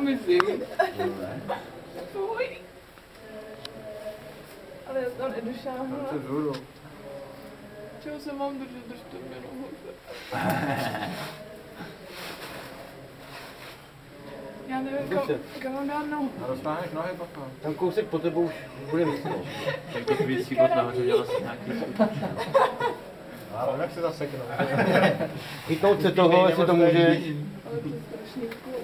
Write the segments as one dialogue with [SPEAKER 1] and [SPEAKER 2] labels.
[SPEAKER 1] Myslím. Fuj. Ale já tam nedošáhla. Čeho se mám držet, držte mě nohu. Já nevím, kam mám dát nohu.
[SPEAKER 2] A roztáhneš nohy potom.
[SPEAKER 3] Tam kousek po tebou už bude místo.
[SPEAKER 4] Tak těch věcí od nahoře dělal asi nějaký
[SPEAKER 2] Ale jak se zasekne?
[SPEAKER 3] Chytnout se toho, jestli to můžeš.
[SPEAKER 1] Ale to je strašně cool.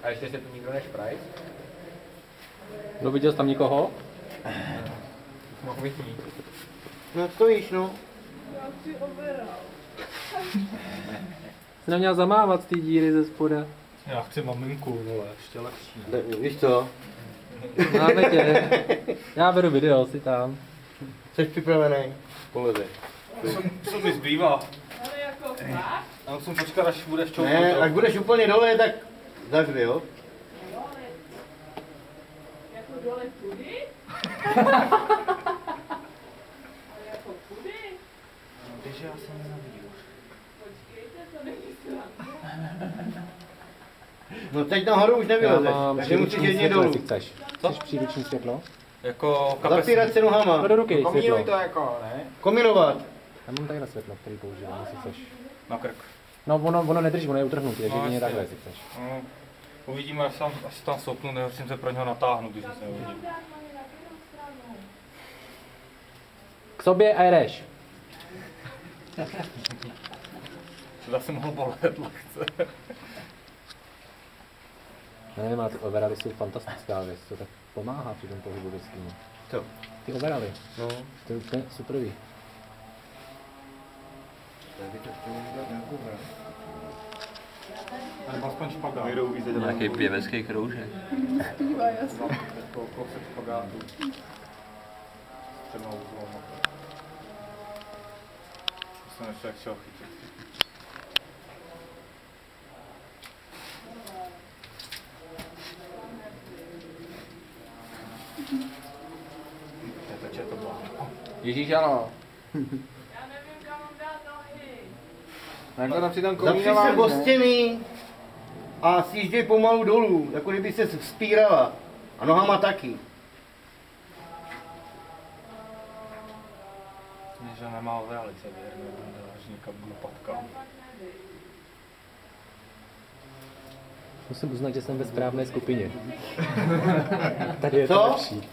[SPEAKER 2] A ještě se tu nikdo nešprajt?
[SPEAKER 4] No viděl jsi tam někoho?
[SPEAKER 2] Mohl vytnít.
[SPEAKER 3] No stojíš, no.
[SPEAKER 1] Já si oberal.
[SPEAKER 4] Jsi neměl zamávat z té díry ze spoda.
[SPEAKER 2] Já chci maminku, vole, ještě lepší.
[SPEAKER 3] Víš co?
[SPEAKER 4] Máme tě. Já beru video, si tam.
[SPEAKER 3] Jsi připravený? Polezej.
[SPEAKER 2] Co mi zbývá?
[SPEAKER 1] Ale jako fakt?
[SPEAKER 2] Já musím počkat, až budeš čoukat.
[SPEAKER 3] Ne, až budeš úplně dole, tak zavři, jo?
[SPEAKER 1] Dole. Jako dole tudy? Ale jako tudy?
[SPEAKER 2] Takže já jsem nezavidím.
[SPEAKER 1] Počkejte, to není sranda.
[SPEAKER 3] No teď nahoru už nevylezeš, takže musíš jedně dolů.
[SPEAKER 4] Chceš.
[SPEAKER 2] Co?
[SPEAKER 4] Chceš příruční světlo?
[SPEAKER 2] Jako kapesní.
[SPEAKER 3] Zapírat se nohama.
[SPEAKER 4] No do ruky
[SPEAKER 2] Komínuj
[SPEAKER 4] světlo.
[SPEAKER 2] to jako, ne?
[SPEAKER 3] Kombinovat.
[SPEAKER 4] Já mám takhle světlo, který používám, jestli chceš.
[SPEAKER 2] Na krk.
[SPEAKER 4] No ono nedrží, ono je utrhnutý, takže
[SPEAKER 2] No,
[SPEAKER 4] jedině
[SPEAKER 2] jasně.
[SPEAKER 4] takhle, jestli chceš.
[SPEAKER 2] No, uvidíme, až tam soupnu, nehořím se pro něho natáhnout, když se neuvidím.
[SPEAKER 1] Mám dát nohy na kterou stranu?
[SPEAKER 4] K sobě a jedeš.
[SPEAKER 2] To zase mohl bolet lehce.
[SPEAKER 4] Nevím, ale ty overaly jsou fantastická věc, to tak pomáhá při tom pohybu vyskynu.
[SPEAKER 3] Co?
[SPEAKER 4] Ty overaly,
[SPEAKER 3] No.
[SPEAKER 4] to je úplně superový.
[SPEAKER 2] Nebo aspoň špagát.
[SPEAKER 5] Nějaký pěvecký kroužek.
[SPEAKER 1] Zpívá, jasně.
[SPEAKER 2] Jako kousek špagátu. Třeba uzlom. To jsem ještě jak šel chytit. Je to bylo.
[SPEAKER 5] Ježíš, ano.
[SPEAKER 1] Já nevím, kam mám dát nohy.
[SPEAKER 5] Takhle tam si tam
[SPEAKER 3] Zapři se
[SPEAKER 5] komínování,
[SPEAKER 3] o
[SPEAKER 5] ne?
[SPEAKER 3] stěny a sjížděj pomalu dolů, jako kdyby se vzpírala. A nohama taky.
[SPEAKER 2] Že nemá realice, věrně, až někam lopatka.
[SPEAKER 4] Musím uznat, že jsem ve správné skupině. Tady je to
[SPEAKER 3] Co?
[SPEAKER 4] lepší.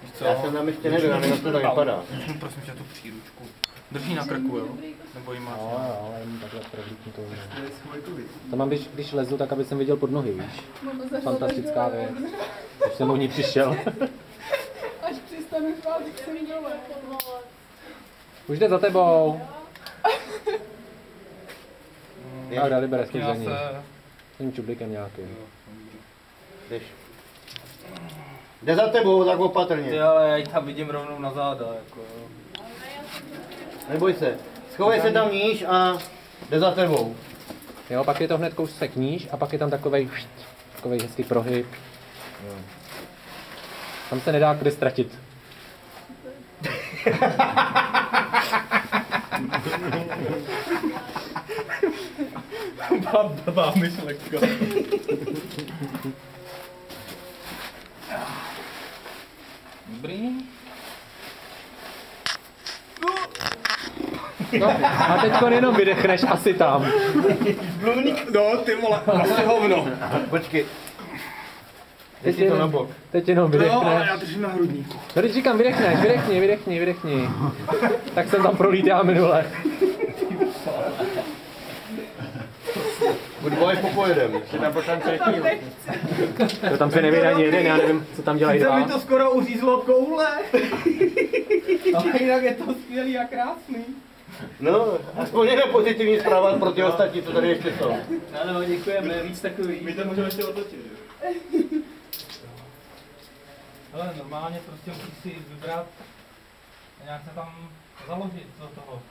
[SPEAKER 2] Víš co?
[SPEAKER 3] Já jsem tam ještě nedal, já nevím, jak to tak vypadá.
[SPEAKER 2] Prosím tě tu příručku. Drží na krku, jo? Nebo jí máš?
[SPEAKER 4] Jo, jenom takhle provlítnutou. To mám, když lezu, tak aby jsem viděl pod nohy, víš.
[SPEAKER 1] Máme za
[SPEAKER 4] Fantastická věc. Už jsem o ní přišel.
[SPEAKER 1] Až přistanu zpátky, jsem dole.
[SPEAKER 4] Už jde za tebou. Tak dali bere skvězení. Tím čublikem nějakým.
[SPEAKER 3] Jdeš. Jde za tebou, tak opatrně.
[SPEAKER 2] Ale já ji tam vidím rovnou na záda, jako jo.
[SPEAKER 3] Neboj se. Schovej se tam níž a jde za tebou.
[SPEAKER 4] Jo, pak je to hned kousek níž a pak je tam takovej hezký prohyb. Jo. Tam se nedá kudy ztratit.
[SPEAKER 2] Blbá myšlenka. Dobrý.
[SPEAKER 4] No, a teďko jenom vydechneš asi tam.
[SPEAKER 2] No, ty vole, asi hovno.
[SPEAKER 3] Počkej. Teď si to na bok.
[SPEAKER 4] Teď jenom
[SPEAKER 2] No, ale
[SPEAKER 4] vydechneš.
[SPEAKER 2] já držím na hrudníku.
[SPEAKER 4] No, teď říkám, vydechneš, vydechni. Tak jsem tam prolítá minule.
[SPEAKER 3] Buď boj, popojedem.
[SPEAKER 4] To tam se nevědí ani jeden, já nevím, co tam dělají dva.
[SPEAKER 2] to skoro uřízlo koule. Ale jinak je to skvělý a krásný.
[SPEAKER 3] No, aspoň jedna pozitivní zpráva pro ty ostatní, co tady ještě jsou.
[SPEAKER 2] Ano, děkujeme, víc takový. My to můžeme ještě otočit, jo? Ale normálně prostě musíš si vybrat a nějak se tam založit do toho.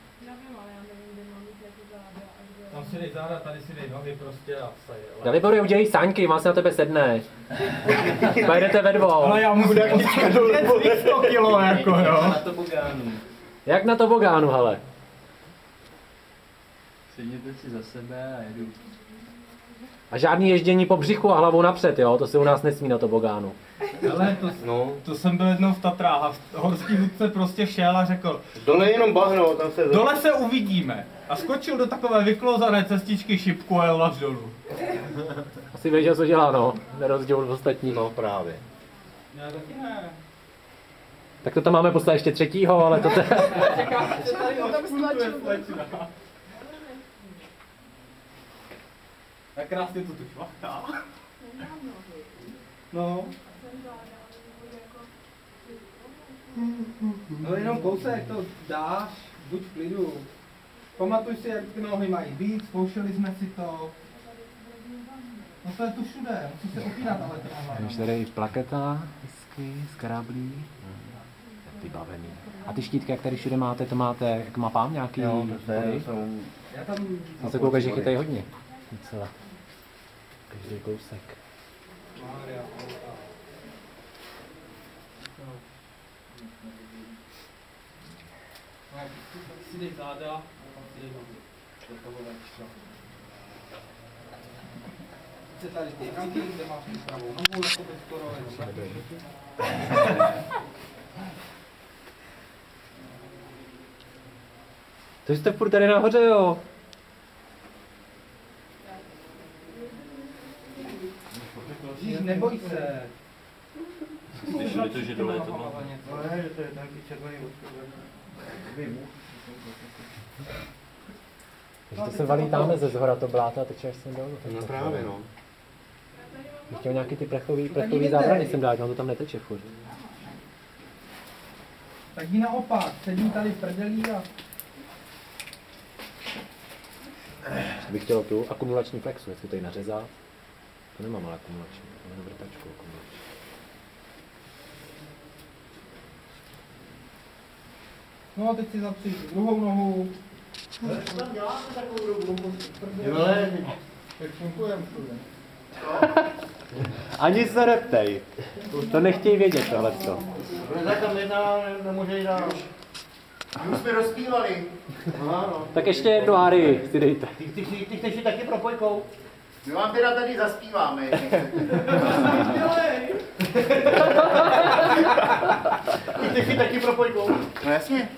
[SPEAKER 2] Tam si dej záda, tady si dej nohy prostě a vstaj.
[SPEAKER 4] Dalibory, udělej sáňky, má se na tebe sedne. Pojedete ve dvou.
[SPEAKER 2] Ale já musím jet 100 kilo jako jo.
[SPEAKER 5] Na to bogánu.
[SPEAKER 4] Jak na tobogánu, hele.
[SPEAKER 5] Sedněte si za sebe a jedu.
[SPEAKER 4] A žádný ježdění po břichu a hlavou napřed, jo? To se u nás nesmí na tobogánu.
[SPEAKER 2] Ale to jsem byl jednou v Tatrách a horský vůdce prostě šel a řekl,
[SPEAKER 3] Dole je jenom bahno, tam se...
[SPEAKER 2] dole se uvidíme. A skočil do takové vyklouzané cestičky šipku a jel až dolů.
[SPEAKER 4] Asi věděl, co dělá, no. Na rozdíl od ostatních.
[SPEAKER 3] No právě.
[SPEAKER 2] Já taky ne.
[SPEAKER 4] Tak to tam máme poslat ještě třetího, ale to
[SPEAKER 2] Jak krásně to tu švachtá. No. No jenom kousek to dáš, buď v klidu. Pamatuj si, jak ty nohy mají být, zkoušeli jsme si to. No to je tu všude, musí se opínat ale ty nohy.
[SPEAKER 4] Už tady plaketa, hezky, z karablí. Vybavený. A ty štítky, jak tady všude máte, to máte, jak má pán nějaký
[SPEAKER 3] Jo, to
[SPEAKER 4] body?
[SPEAKER 3] jsou...
[SPEAKER 2] Já tam...
[SPEAKER 4] Já se koukám, že chytají hodně. Docela. Každý kousek.
[SPEAKER 2] Mária, si dej záda a tam si dej nohy. Do toho večka. Chce tady ty ranky, kde máš tu pravou nohu, na tebe skoro
[SPEAKER 4] To jste furt tady nahoře, jo?
[SPEAKER 2] Ježíš, neboj se.
[SPEAKER 5] Slyšeli to, že dole je to bylo?
[SPEAKER 3] No ne, že to je taky červený
[SPEAKER 4] Takže to se valí tamhle ze zhora to bláto a teče až sem dolů.
[SPEAKER 3] No právě no.
[SPEAKER 4] Bych chtěl nějaký ty plechový zábrany sem dát, no to tam neteče furt.
[SPEAKER 2] Tak jdi naopak, sedím tady v prdelí a...
[SPEAKER 4] Bych chtěl tu akumulační flexu, jestli to ji nařezat. To nemám ale akumulační, to mám vrtačku akumulační.
[SPEAKER 2] No a teď si zapři druhou nohu.
[SPEAKER 3] Tam děláme takovou dobu. Ale...
[SPEAKER 2] Jak fungujeme všude.
[SPEAKER 4] Ani se neptej. To nechtějí vědět tohleto.
[SPEAKER 3] Protože tam jedna nemůže jít dál. Už jsme rozpívali. Ano.
[SPEAKER 4] Tak ještě jednu árii si dejte.
[SPEAKER 3] Ty chceš jít taky propojkou? My vám teda tady zaspíváme. Ty chceš taky propojkou? No jasně.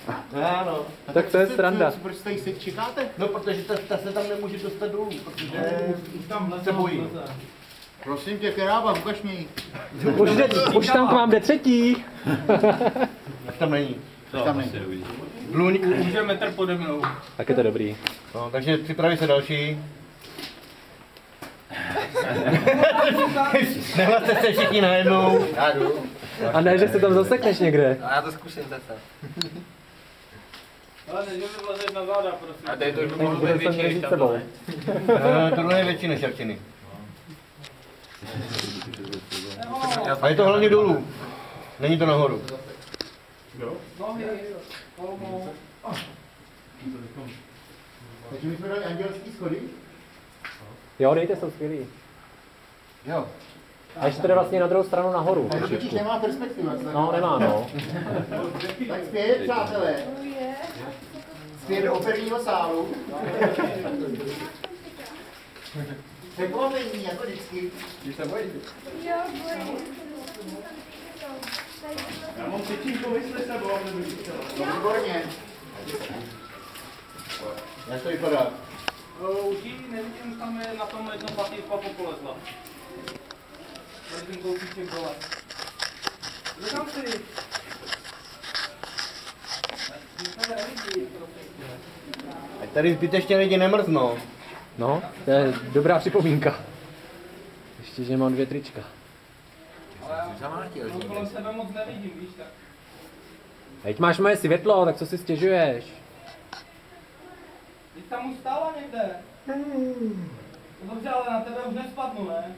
[SPEAKER 3] Ano.
[SPEAKER 4] Tak to je sranda.
[SPEAKER 3] Proč tady se čekáte? No protože ta se tam nemůže dostat dolů, protože
[SPEAKER 2] Tam
[SPEAKER 3] se bojí. Prosím tě, Kerába, ukaž mě ji.
[SPEAKER 4] Už tam k vám jde třetí.
[SPEAKER 3] Až tam není. Až tam není.
[SPEAKER 2] Bluň, už je metr pode mnou.
[SPEAKER 4] Tak je to dobrý.
[SPEAKER 3] No, takže připraví se další. Nehlaste se všichni najednou. Já jdu.
[SPEAKER 4] A ne, že se tam zasekneš někde.
[SPEAKER 5] A já to zkusím zase.
[SPEAKER 2] Ale než mi vlezeš na záda, prosím.
[SPEAKER 5] A tady to už
[SPEAKER 4] Tak
[SPEAKER 5] mohlo být
[SPEAKER 4] budeme
[SPEAKER 5] větší
[SPEAKER 4] se
[SPEAKER 5] než
[SPEAKER 4] držet
[SPEAKER 5] tam
[SPEAKER 4] sebou.
[SPEAKER 5] dole.
[SPEAKER 3] Tohle je větší než Arčiny. A je to hlavně dolů. Není to nahoru.
[SPEAKER 2] Nohy, kolmo.
[SPEAKER 3] Takže my jsme dali andělský schody?
[SPEAKER 4] Jo, dejte, jsou skvělý.
[SPEAKER 3] Jo.
[SPEAKER 4] A ještě jde vlastně na druhou stranu nahoru.
[SPEAKER 3] Ale totiž nemá perspektivu.
[SPEAKER 4] No, nemá, no.
[SPEAKER 3] Tak zpět, přátelé. Zpět do operního sálu. Překvapení, jako vždycky.
[SPEAKER 5] Když se bojíte.
[SPEAKER 3] Já mám třetínku mysli sebou, no výborně. Jak to vypadá?
[SPEAKER 2] Už ji nevidím, tam je na tom jednom patýrka popolezla. Tady ten kousíček dole. Kde tam si?
[SPEAKER 3] Ať tady zbytečně lidi nemrznou.
[SPEAKER 4] No, to je dobrá připomínka. Ještě, že mám 2 trička.
[SPEAKER 2] Ale já kolem sebe moc nevidím, víš tak.
[SPEAKER 4] Teď máš moje světlo, tak co si stěžuješ?
[SPEAKER 2] Teď tam už stála někde. No dobře, ale na tebe už nespadnu, ne?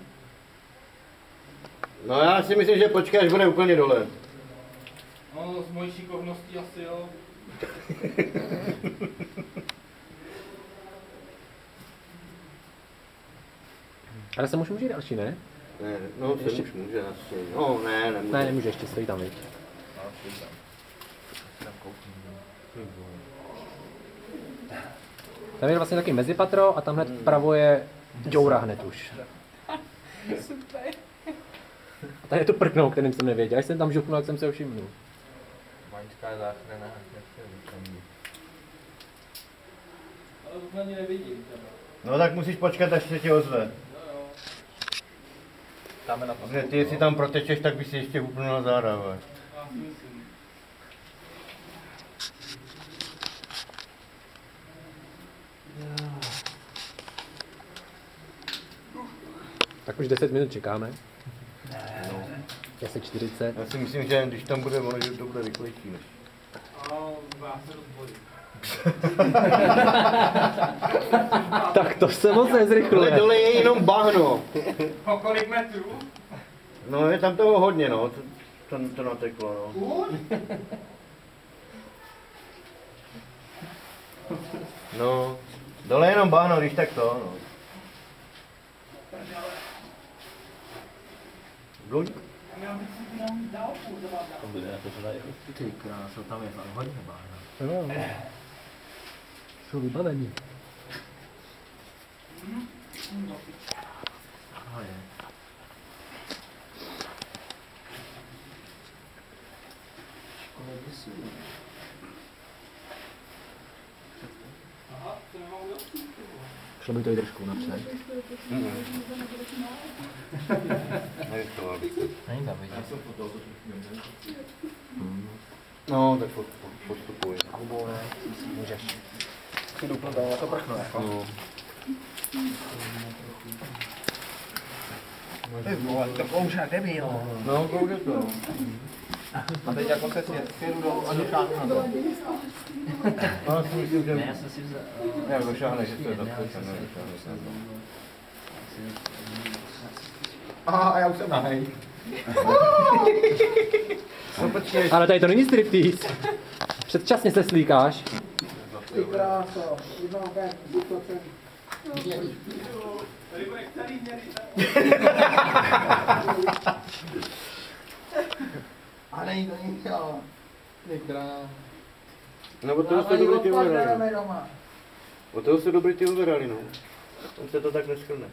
[SPEAKER 3] No já si myslím, že počkej, až bude úplně dole.
[SPEAKER 2] No, z mojí šikovností asi jo.
[SPEAKER 4] Ale se může další, ne?
[SPEAKER 3] Ne, no se už může asi. No ne, nemůže.
[SPEAKER 4] Ne, nemůže, ještě stojí tam, viď? Tam je vlastně taky mezipatro a tam hned vpravo je Džoura hned už.
[SPEAKER 1] Super.
[SPEAKER 4] A tady je to prkno, o kterým jsem nevěděl. Až jsem tam župnul, jak jsem se ho všimnul.
[SPEAKER 5] Baňská záchrana, jak se vyčemí.
[SPEAKER 2] Ale to ani nevidím třeba.
[SPEAKER 3] No tak musíš počkat, až se tě ozve.
[SPEAKER 5] Dáme na
[SPEAKER 3] Protože ty, jestli tam protečeš, tak by si ještě upnul na záda, vole.
[SPEAKER 2] Já si myslím.
[SPEAKER 4] Tak už 10 minut čekáme. Asi 40.
[SPEAKER 3] Já si myslím, že když tam bude ono, že to bude rychlejší než.
[SPEAKER 2] Já se rozhodím.
[SPEAKER 4] Tak to se moc nezrychluje.
[SPEAKER 3] Ale dole je jenom bahno.
[SPEAKER 2] O kolik metrů?
[SPEAKER 3] No je tam toho hodně, no. To nateklo, no. No, dole je jenom bahno, když tak to, no. Bluň?
[SPEAKER 5] To bude jako to tady. Ty krása, tam je fakt hodně bána.
[SPEAKER 4] No. Jsou vybavení.
[SPEAKER 5] Aha, je. Škoda děsí.
[SPEAKER 2] Aha, to nemám udělat.
[SPEAKER 4] Šlo by to i trošku napřed.
[SPEAKER 5] Není tam vidět.
[SPEAKER 3] No, tak postupuj.
[SPEAKER 4] Hubou ne, můžeš.
[SPEAKER 5] Ty duplo tam jako prchno, jako.
[SPEAKER 3] No.
[SPEAKER 5] Ty vole, to kouře, debil.
[SPEAKER 3] No, kouře to. No.
[SPEAKER 5] A teď jako se sjedu dolů a došáhnu na to.
[SPEAKER 3] No, já si myslím, že...
[SPEAKER 5] Ne, já jsem si vzal...
[SPEAKER 3] Ne, došáhne, že to je zaskočené, došáhne se na to.
[SPEAKER 5] Aha, já už jsem nahej.
[SPEAKER 3] No počkej.
[SPEAKER 4] Ale tady to není striptease. Předčasně se slíkáš.
[SPEAKER 2] Ty kráso, jednou ven, buď to celý. Tady bude celý měli.
[SPEAKER 5] A není to nic, ale... Ty krása.
[SPEAKER 3] No, od toho se dobrý ty overali. Od toho se dobrý ty overali, no. Tam se to tak neschrne.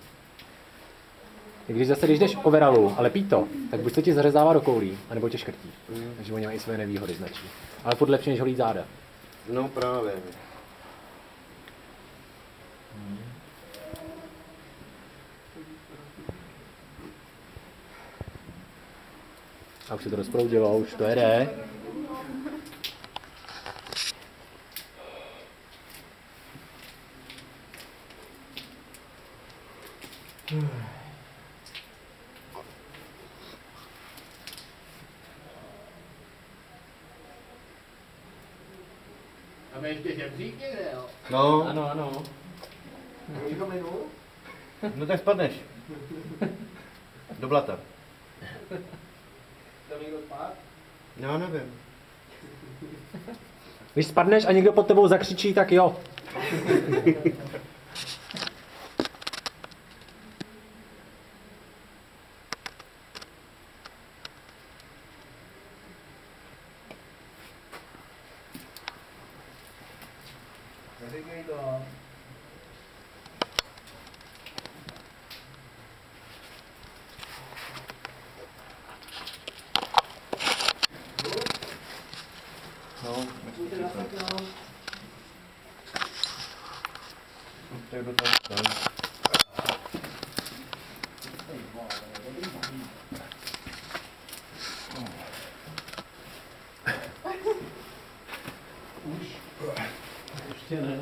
[SPEAKER 4] Když zase když jdeš overalu a lepí to, tak buď se ti zařezává do koulí, anebo tě škrtí. Takže oni mají své nevýhody značí. Ale furt lepší, než holí záda.
[SPEAKER 3] No právě.
[SPEAKER 4] A už se to rozproudilo, už to jede.
[SPEAKER 5] Tam je ještě žebřík někde, jo?
[SPEAKER 3] No,
[SPEAKER 4] Ano, ano.
[SPEAKER 3] no tak spadneš. Do blata.
[SPEAKER 2] Tam někdo spát?
[SPEAKER 3] Já nevím.
[SPEAKER 4] Když spadneš a někdo pod tebou zakřičí, tak jo.
[SPEAKER 5] Neříkej to.
[SPEAKER 3] No, tak do toho tam.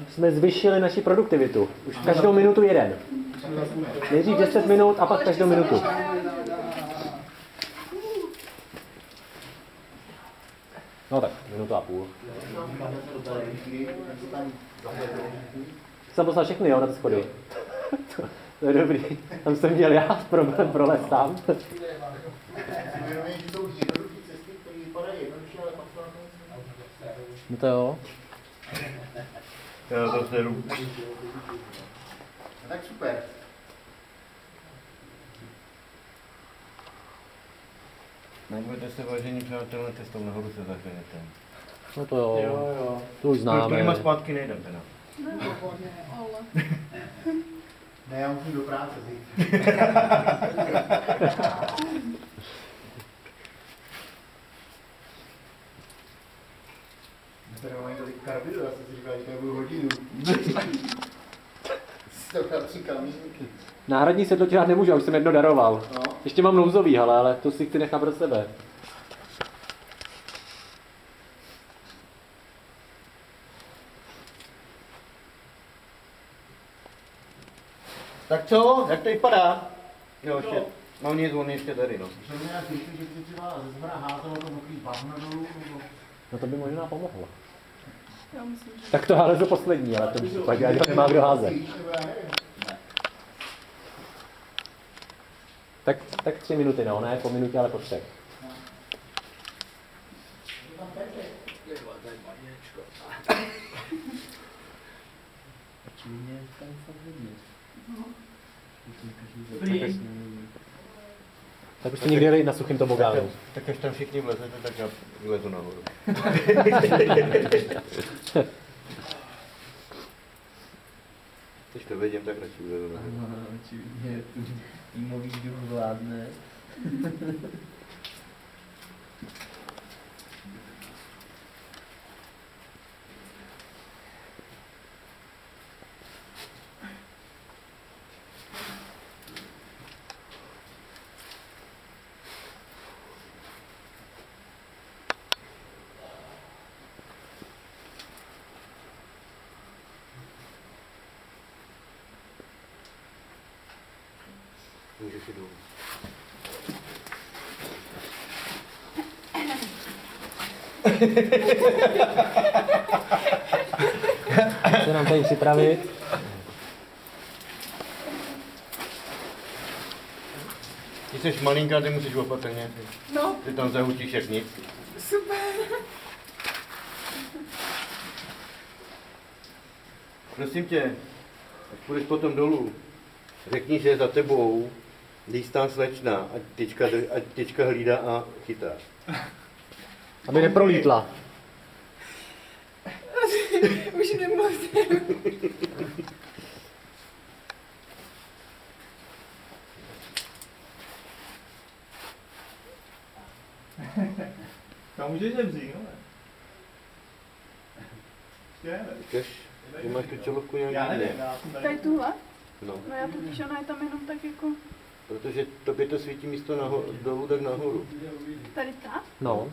[SPEAKER 4] Jsme zvyšili naši produktivitu. Už každou minutu jeden. Nejdřív 10 minut a pak každou minutu. No tak, minutu a půl. Jsem poslal všechny, jo, na ty schody. To je dobrý. Tam jsem měl já problém prolez tam. No to jo.
[SPEAKER 3] Já to seru.
[SPEAKER 6] Tak super.
[SPEAKER 3] Nebojte se, vážení přátelé, cestou nahoru se zachránete.
[SPEAKER 4] No to jo,
[SPEAKER 5] jo.
[SPEAKER 4] to už známe.
[SPEAKER 3] Klima zpátky nejdem teda.
[SPEAKER 1] Výborně, ale...
[SPEAKER 5] Ne, já musím do práce zít. Tady mám tolik karbidu, já jsem si říkal, že to nebudu hodinu. To dal 3 kamínky.
[SPEAKER 4] Náhradní světločák nemůžu, já už jsem jedno daroval.
[SPEAKER 5] No.
[SPEAKER 4] Ještě mám nouzový, ale to si chci nechat pro sebe.
[SPEAKER 3] Tak co? Jak to vypadá? Jo, ještě. Mám nic, on ještě tady, no.
[SPEAKER 5] Že mě jak slyším, že si třeba ze zbora házelo to mokrý bahno dolů, nebo...
[SPEAKER 4] No to by možná pomohlo.
[SPEAKER 1] Já myslím, že...
[SPEAKER 4] Tak to hálezo poslední, ale to případě, ať ho nemá kdo házet. Tak 3 minuty, no, ne po minutě, ale po 3. Tak už jste někdy jeli na suchým tobogánu.
[SPEAKER 3] Tak až tam všichni vlezete, tak já vylezu nahoru. Když to vidím, tak radši vylezu nahoru.
[SPEAKER 6] Očividně týmový duch vládne.
[SPEAKER 3] Můžeš jít dolů.
[SPEAKER 4] Chce nám tady připravit.
[SPEAKER 3] Ty jsi malinká, ty musíš opatrně.
[SPEAKER 1] No,
[SPEAKER 3] Ty tam zahutíš jak nic.
[SPEAKER 1] super.
[SPEAKER 3] Prosím tě, až půjdeš potom dolů, řekni, že je za tebou lístá slečna, ať těčka hlídá a chytá.
[SPEAKER 4] Aby neprolítla.
[SPEAKER 1] Už nemůžu.
[SPEAKER 5] Tam můžeš vzít, no?
[SPEAKER 3] Víš, ty máš tu čelovku nějak
[SPEAKER 5] Já
[SPEAKER 3] jiný.
[SPEAKER 5] nevím, já jsem tady...
[SPEAKER 1] Tady tuhle?
[SPEAKER 3] No,
[SPEAKER 1] No já totiž ona je tam jenom tak jako...
[SPEAKER 3] protože tobě to svítí místo dolů, tak nahoru.
[SPEAKER 1] Tady ta?
[SPEAKER 4] No,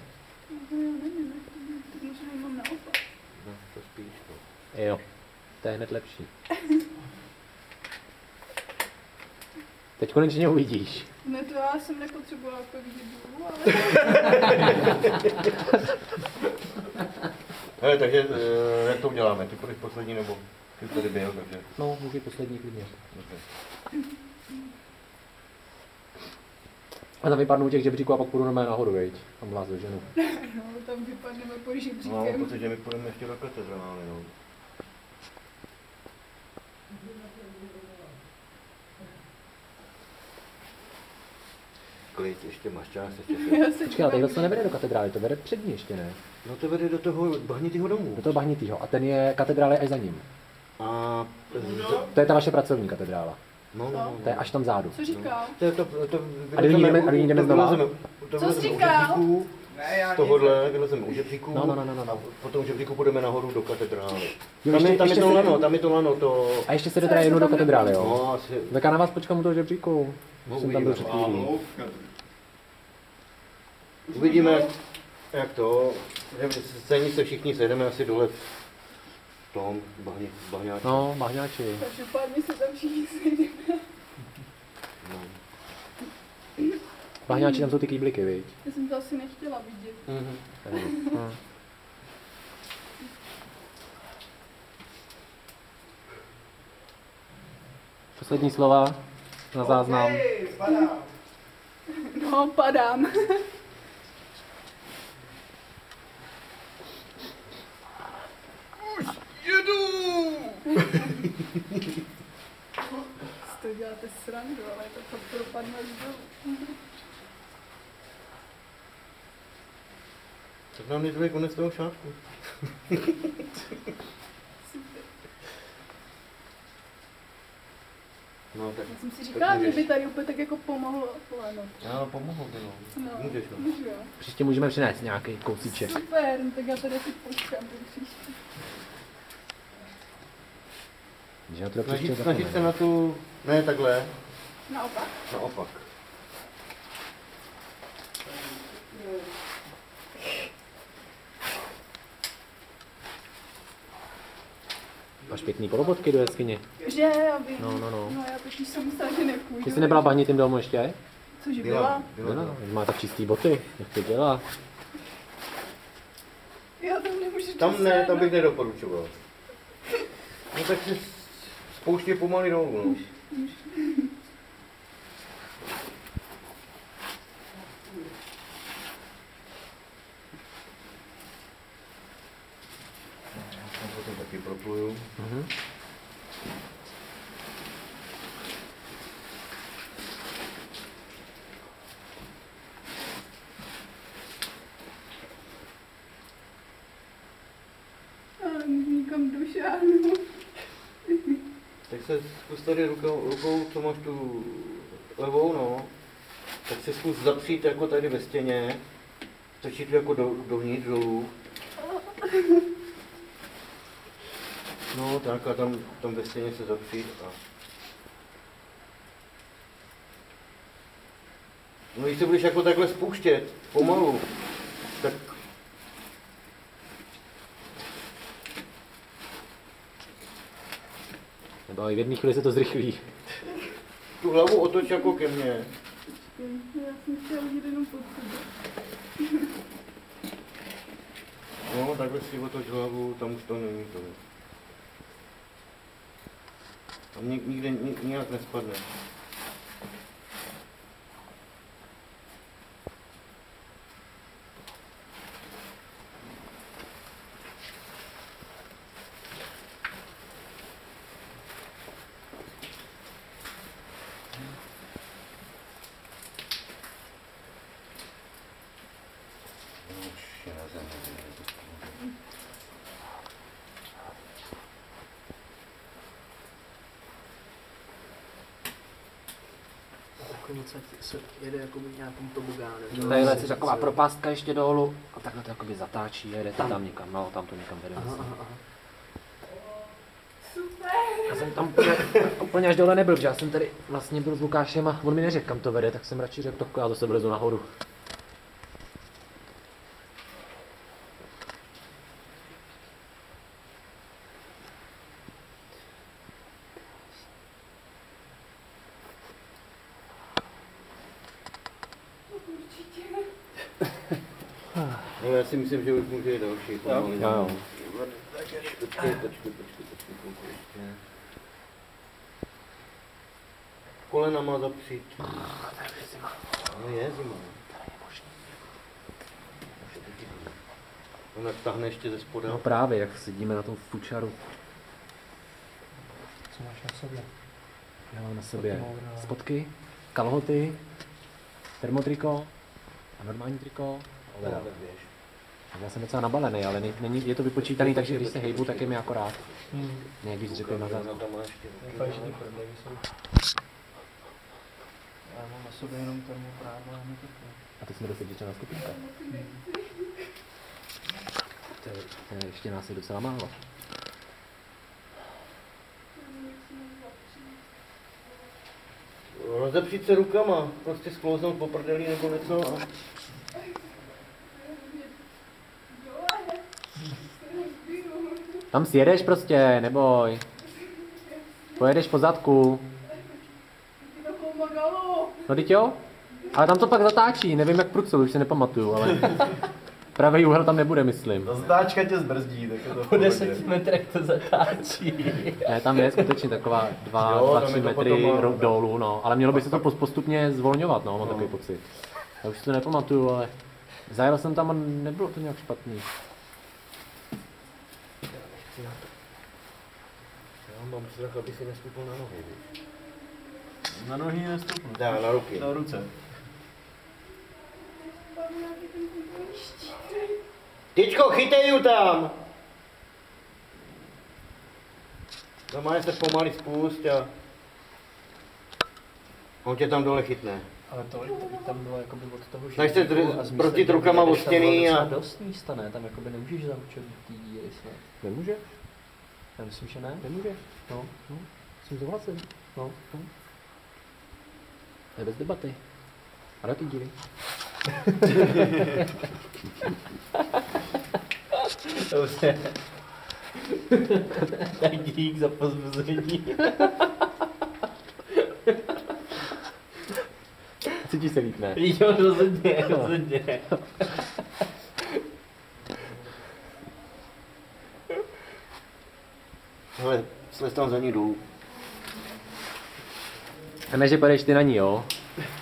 [SPEAKER 1] No já nevím, tak možná ji mám naopak.
[SPEAKER 3] No, to spíš, no.
[SPEAKER 4] jo. To je hned lepší. Teď konečně uvidíš.
[SPEAKER 1] Ne, to já jsem nepotřebovala to vidět dolů, ale...
[SPEAKER 3] Hele, takže jak to uděláme? Ty půjdeš poslední nebo ty tady byl, takže...
[SPEAKER 4] No, můžu poslední klidně.
[SPEAKER 3] dobře.
[SPEAKER 4] A tam vypadnou těch žebříků a pak půjdu normálně nahoru, veď. Tam vás doženu.
[SPEAKER 1] No, tam vypadneme pod
[SPEAKER 3] No,
[SPEAKER 1] žebříkem.
[SPEAKER 3] protože my půjdeme ještě do katedrály, no. Klid, ještě máš čas, ještě
[SPEAKER 1] Já se
[SPEAKER 4] Počkej, ale tady to nevede do katedrály, to vede před ní ještě, ne?
[SPEAKER 3] No to vede do toho bahnitýho domu.
[SPEAKER 4] Do toho bahnitýho. A ten je katedrály až za ním.
[SPEAKER 3] A...
[SPEAKER 4] To je ta vaše pracovní katedrála.
[SPEAKER 3] No.
[SPEAKER 4] To je až tam zádu.
[SPEAKER 1] Co říkal?
[SPEAKER 3] To
[SPEAKER 4] A do ní jdeme znova?
[SPEAKER 1] Co jsi říkal?
[SPEAKER 5] Ne, já
[SPEAKER 3] Z tohohle vylezeme u žebříků.
[SPEAKER 4] No.
[SPEAKER 3] A potom u žebříku půjdeme nahoru do katedrály.
[SPEAKER 4] Jo,
[SPEAKER 3] Tam je
[SPEAKER 4] ještě
[SPEAKER 3] to
[SPEAKER 4] se-
[SPEAKER 3] lano, tam je to lano, to...
[SPEAKER 4] A ještě se jde teda jednou do katedrály, jo?
[SPEAKER 3] No, asi...
[SPEAKER 4] Tak já na vás počkám u toho žebříku.
[SPEAKER 3] No,
[SPEAKER 4] Jsem tam byl před
[SPEAKER 3] uvidíme.
[SPEAKER 4] chvílí.
[SPEAKER 3] Uvidíme, jak to... Stejně se všichni sejdeme asi dole v tom bahňáči.
[SPEAKER 4] No, bahňáči.
[SPEAKER 1] Každopádně se tam všichni sejdeme.
[SPEAKER 3] No.
[SPEAKER 4] Bahňáči, tam jsou ty kýbliky, viď?
[SPEAKER 1] Já jsem to asi nechtěla vidět.
[SPEAKER 3] Mhm.
[SPEAKER 4] Hm. Poslední slova na záznam.
[SPEAKER 5] Hej, spadám.
[SPEAKER 1] No, padám. Z toho děláte srandu, ale to fakt propadne až dolů.
[SPEAKER 3] Nám nezbyl konec toho šátku. No, tak,
[SPEAKER 1] Já jsem si říkala, že by tady úplně tak jako pomohlo pleno.
[SPEAKER 3] no, pomohl by, no.
[SPEAKER 1] No,
[SPEAKER 3] Můžeš, no.
[SPEAKER 1] můžu, jo.
[SPEAKER 4] Příště můžeme přinést nějaký kousíček.
[SPEAKER 1] Super, no tak já tady si počkám do příště.
[SPEAKER 4] Že já to příště
[SPEAKER 3] Snažit se na tu, ne takhle,
[SPEAKER 1] Naopak.
[SPEAKER 3] naopak.
[SPEAKER 4] Máš pěkný porobotky do jeskyně.
[SPEAKER 1] Že, aby...
[SPEAKER 4] No.
[SPEAKER 1] No já totiž jsem myslela, že nepůjdu.
[SPEAKER 4] Ty jsi nebyla bahnit tím domů ještě?
[SPEAKER 1] Cože byla?
[SPEAKER 4] No, má tak čistý boty, jak to dělá.
[SPEAKER 1] Já tam nemůžu
[SPEAKER 3] Tam ne,
[SPEAKER 1] dosáhnout.
[SPEAKER 3] tam bych nedoporučoval. No tak si spouště pomaly dolů, no. Já to taky propluju.
[SPEAKER 1] Ale nikam došáhnu.
[SPEAKER 3] Tak se zkus tady rukou, co máš tu levou, no. Tak se zkus zapřít jako tady ve stěně. Točit jako dovnitř, dolů. No tak a tam ve stěně se zapřít a... No když se budeš jako takhle spouštět, pomalu, tak...
[SPEAKER 4] Nebo i v jedné chvíli se to zrychlí.
[SPEAKER 3] Tu hlavu otoč jako ke mně.
[SPEAKER 1] Já jsem chtěla jít jenom pod sebe.
[SPEAKER 3] No takhle si otoč hlavu, tam už to není to. Tam nikde nijak nespadne.
[SPEAKER 6] Jako něco se jede jako v nějakým tobogánem.
[SPEAKER 4] Tadyhle je taková propástka ještě dolů a takhle to jakoby zatáčí a jde to tam někam, no tam to někam vede.
[SPEAKER 1] Super.
[SPEAKER 4] Já jsem tam úplně až dole nebyl, protože já jsem tady vlastně byl s Lukášem a on mi neřekl, kam to vede, tak jsem radši řekl, tak já zase vlezu nahoru.
[SPEAKER 3] No já si myslím, že už může jít další.
[SPEAKER 4] Jo.
[SPEAKER 3] Počkej. Kolenama zapřít. No je zima. Ona tahne ještě ze spoda.
[SPEAKER 4] No právě, jak sedíme na tom fučaru.
[SPEAKER 2] Co máš na sobě?
[SPEAKER 4] Já mám na sobě spodky, kalhoty, termotriko a normální triko. Overa. Já jsem docela nabalený, ale není, je to vypočítaný, takže když se hejbu, tak je mi akorát. Ne, když dřepím na zádku.
[SPEAKER 2] Falešný prodej jsou. Já mám na sobě jenom termoprádlo a nekopě.
[SPEAKER 4] A teď jsme dost děčená skupinka. To je ještě nás je docela málo.
[SPEAKER 3] Rozepřít se rukama, prostě sklouznout po prdeli nebo něco a...
[SPEAKER 4] Tam si jedeš prostě, neboj. Pojedeš po zadku.
[SPEAKER 1] To pomagalo.
[SPEAKER 4] No teď jo? Ale tam to pak zatáčí, nevím jak prudce, už si nepamatuju, ale... Pravý úhel tam nebude, myslím.
[SPEAKER 5] Ta zdáčka tě zbrzdí, tak je to v
[SPEAKER 6] Po
[SPEAKER 5] pohodě.
[SPEAKER 6] 10 metrech to zatáčí.
[SPEAKER 4] Ne, tam je skutečně taková
[SPEAKER 3] Jo, tam
[SPEAKER 4] 2-3
[SPEAKER 3] je to
[SPEAKER 4] metry
[SPEAKER 3] potom,
[SPEAKER 4] dolů, no. Ale mělo by se to postupně zvolňovat, no, mám takový pocit. Já už si to nepamatuju, ale zajel jsem tam a nebylo to nějak špatný.
[SPEAKER 3] Já mám strach, aby si nestupil na nohy, víš.
[SPEAKER 5] Na nohy nestupnu.
[SPEAKER 3] Dá, na ruky.
[SPEAKER 5] Na ruce.
[SPEAKER 3] chytej ju tam! Normálně se pomaly spust a on tě tam dole chytne.
[SPEAKER 6] Ale to tam bylo jakoby od toho, že...
[SPEAKER 3] Snaž se protit rukama od stěny a...
[SPEAKER 6] dost místa, ne? Tam jakoby nemůžeš zaručit ty díry snad.
[SPEAKER 4] Nemůžeš?
[SPEAKER 6] Já myslím, že ne.
[SPEAKER 4] Nemůžeš.
[SPEAKER 6] No.
[SPEAKER 4] S tím souhlasím.
[SPEAKER 6] No.
[SPEAKER 4] To je bez debaty. A do ty díry.
[SPEAKER 6] Dobře. Tak dík za pozbuzení.
[SPEAKER 4] Cítíš se líp, ne?
[SPEAKER 6] Jo, rozhodně.
[SPEAKER 3] Hele, slez tam za ní dolů.
[SPEAKER 4] A ne, že půjdeš ty na ní, jo?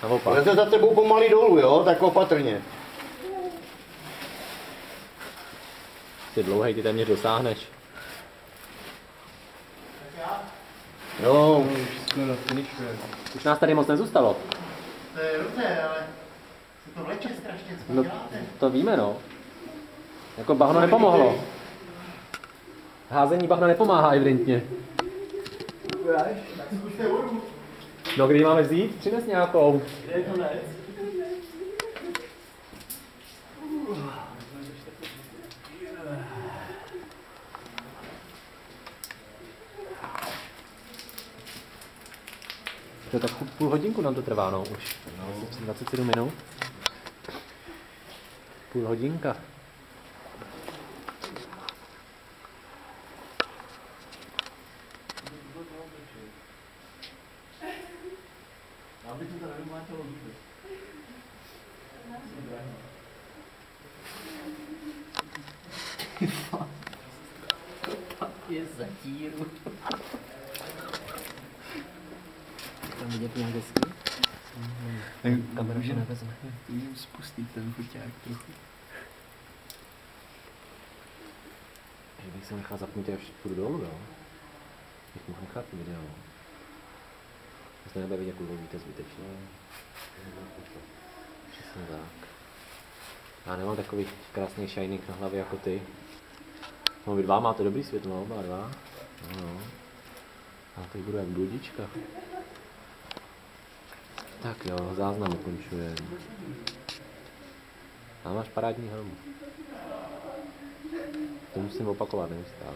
[SPEAKER 4] Naopak.
[SPEAKER 3] Leze za tebou pomaly dolů, jo? Tak opatrně.
[SPEAKER 4] Jsi dlouhej, ty téměř dosáhneš.
[SPEAKER 3] Jo.
[SPEAKER 5] Skoro finišuje.
[SPEAKER 4] Už nás tady moc nezůstalo.
[SPEAKER 7] To je dobře, ale se to vleče strašně, co
[SPEAKER 4] No,
[SPEAKER 7] děláte?
[SPEAKER 4] to víme, no. Jako bahno nepomohlo. Házení bahna nepomáhá evidentně.
[SPEAKER 7] Tak zkuste vodu.
[SPEAKER 4] No, kdy ji máme vzít? Přines nějakou.
[SPEAKER 7] Kde je konec?
[SPEAKER 4] To tak půl hodinku nám to trvá, no už. 27 minut. Půl hodinka.
[SPEAKER 7] Aby to nevymátalo zuby.
[SPEAKER 6] Je za díru. Tam vidět nějak hezky? Kamera už nevezme.
[SPEAKER 5] Můžeme spustit ten foťák trochu.
[SPEAKER 4] Že bych se nechal zapnutý až půjdu dolů, jo? Bych mohl nechat video. Vlastně nebude vidět, jak uvolníte zbytečně. Přesně tak. Já nemám takový krásný shining na hlavě jako ty. No, vy dva máte dobrý světlo, oba dva. No. A teď budu jak bludička. Tak jo, záznam ukončujem. A máš parádní helmu. To musím opakovat neustále.